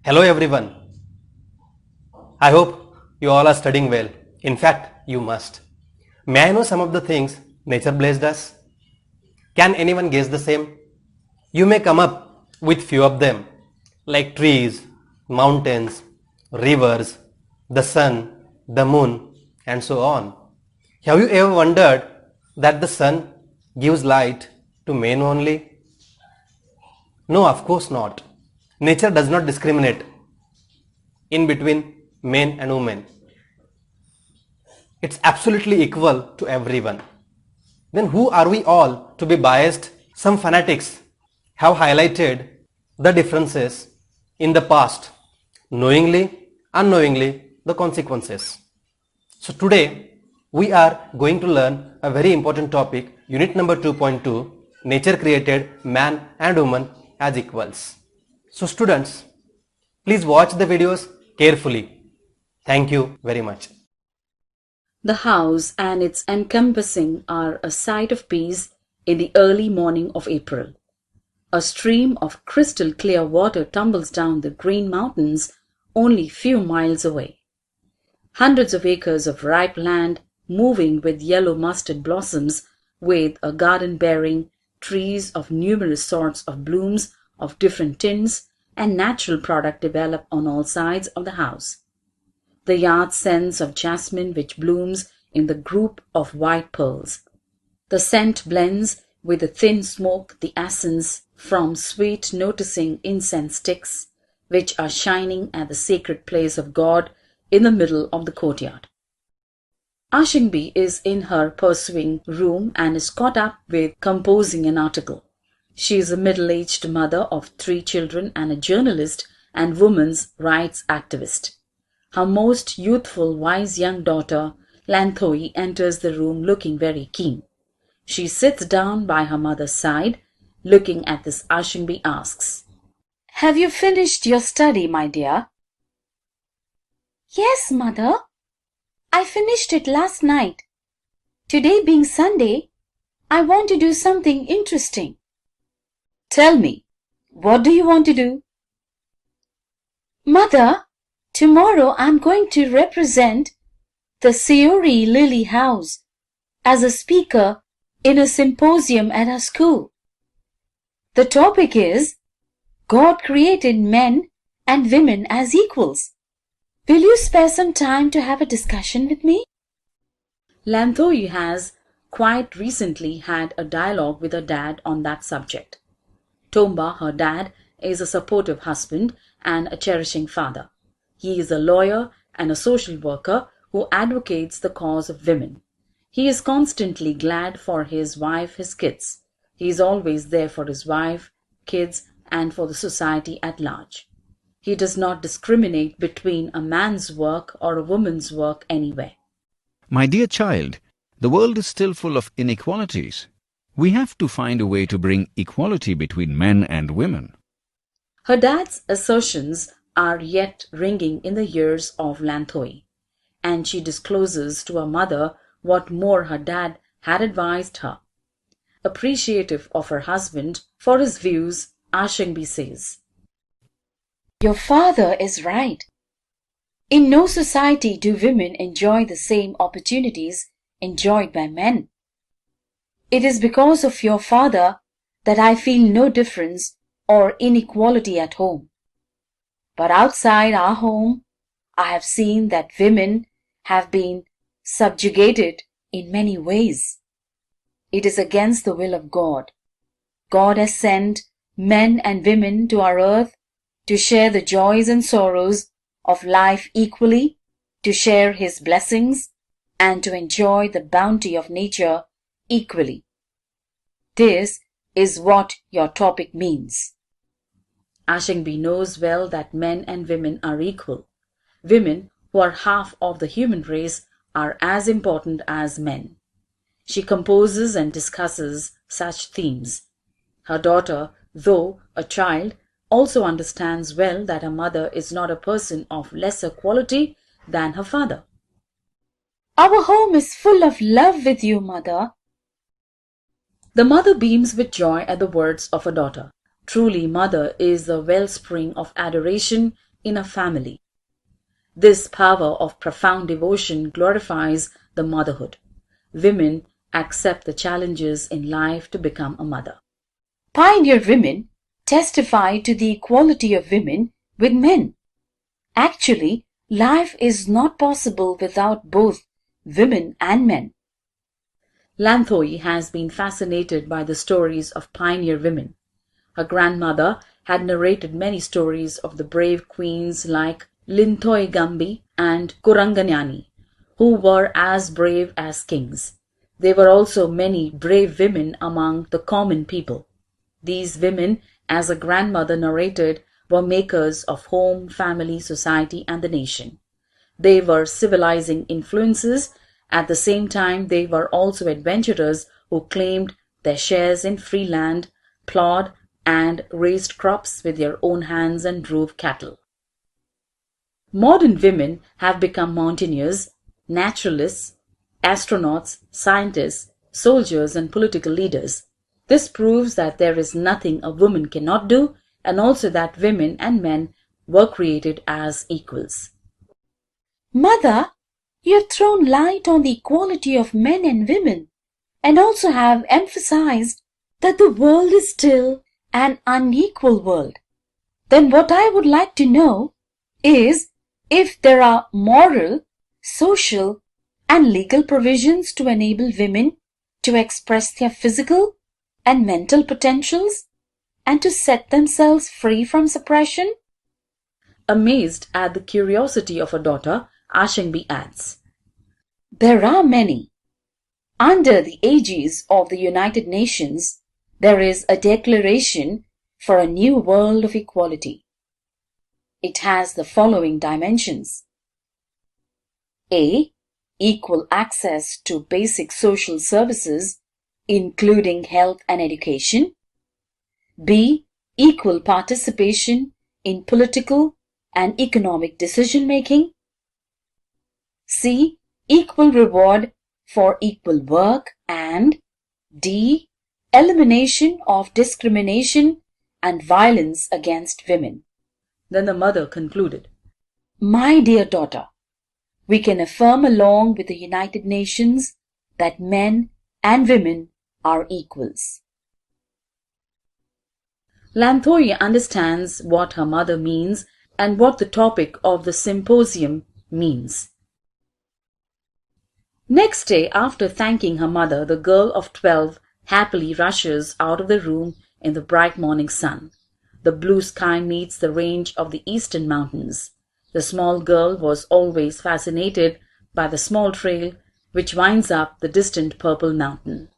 Hello everyone. I hope you all are studying well. In fact, you must. May I know some of the things nature blessed us? Can anyone guess the same? You may come up with few of them like trees, mountains, rivers, the sun, the moon and so on. Have you ever wondered that the sun gives light to men only? No, of course not. Nature does not discriminate in between men and women. It's absolutely equal to everyone. Then who are we all to be biased? Some fanatics have highlighted the differences in the past, knowingly, unknowingly, the consequences. So today we are going to learn a very important topic, unit number 2.2, nature created man and woman as equals. So students, please watch the videos carefully. Thank you very much. The house and its encompassing are a sight of peace in the early morning of April. A stream of crystal clear water tumbles down the green mountains only few miles away. Hundreds of acres of ripe land moving with yellow mustard blossoms, with a garden bearing trees of numerous sorts of blooms of different tints, and natural product develop on all sides of the house. The yard scents of jasmine which blooms in the group of white pearls. The scent blends with the thin smoke, the essence from sweet noticing incense sticks, which are shining at the sacred place of God in the middle of the courtyard. Ashingbi is in her pursuing room and is caught up with composing an article. She is a middle-aged mother of 3 children and a journalist and women's rights activist. Her most youthful, wise young daughter, Lanthoi, enters the room looking very keen. She sits down by her mother's side. Looking at this, Ashingbi asks, "Have you finished your study, my dear?" "Yes, mother. I finished it last night. Today being Sunday, I want to do something interesting." "Tell me, what do you want to do?" "Mother, tomorrow I'm going to represent the Seori Lily House as a speaker in a symposium at our school. The topic is God created men and women as equals. Will you spare some time to have a discussion with me?" Lanthoi has quite recently had a dialogue with her dad on that subject. Tomba, her dad, is a supportive husband and a cherishing father. He is a lawyer and a social worker who advocates the cause of women. He is constantly glad for his wife, his kids. He is always there for his wife, kids, and for the society at large. He does not discriminate between a man's work or a woman's work anywhere. My dear child, the world is still full of inequalities. We have to find a way to bring equality between men and women. Her dad's assertions are yet ringing in the ears of Lanthoi, and she discloses to her mother what more her dad had advised her. Appreciative of her husband for his views, Ashingbi says, "Your father is right. In no society do women enjoy the same opportunities enjoyed by men. It is because of your father that I feel no difference or inequality at home. But outside our home, I have seen that women have been subjugated in many ways. It is against the will of God. God has sent men and women to our earth to share the joys and sorrows of life equally, to share His blessings, and to enjoy the bounty of nature equally. This is what your topic means." Ashingbi knows well that men and women are equal. Women, who are half of the human race, are as important as men. She composes and discusses such themes. Her daughter, though a child, also understands well that her mother is not a person of lesser quality than her father. "Our home is full of love with you, mother." The mother beams with joy at the words of her daughter. Truly, mother is the wellspring of adoration in a family. This power of profound devotion glorifies the motherhood. Women accept the challenges in life to become a mother. Pioneer women testify to the equality of women with men. Actually, life is not possible without both women and men. Lanthoy has been fascinated by the stories of pioneer women. Her grandmother had narrated many stories of the brave queens like Linthoy Gambi and Kuranganyani, who were as brave as kings. There were also many brave women among the common people. These women, as her grandmother narrated, were makers of home, family, society, and the nation. They were civilizing influences. At the same time, they were also adventurers who claimed their shares in free land, plowed and raised crops with their own hands, and drove cattle. Modern women have become mountaineers, naturalists, astronauts, scientists, soldiers, and political leaders. This proves that there is nothing a woman cannot do, and also that women and men were created as equals. Mother, you have thrown light on the equality of men and women, and also have emphasized that the world is still an unequal world. Then what I would like to know is if there are moral, social, and legal provisions to enable women to express their physical and mental potentials and to set themselves free from suppression? Amazed at the curiosity of her daughter, Ashangbi adds, There are many. Under the aegis of the United Nations, there is a declaration for a new world of equality. It has the following dimensions. A. Equal access to basic social services, including health and education. B. Equal participation in political and economic decision-making. C. Equal reward for equal work. And D. Elimination of discrimination and violence against women. Then the mother concluded, My dear daughter, we can affirm along with the United Nations that men and women are equals. Lanthoy understands what her mother means and what the topic of the symposium means. Next day, after thanking her mother, the girl of 12 happily rushes out of the room in the bright morning sun. The blue sky meets the range of the eastern mountains. The small girl was always fascinated by the small trail which winds up the distant purple mountain.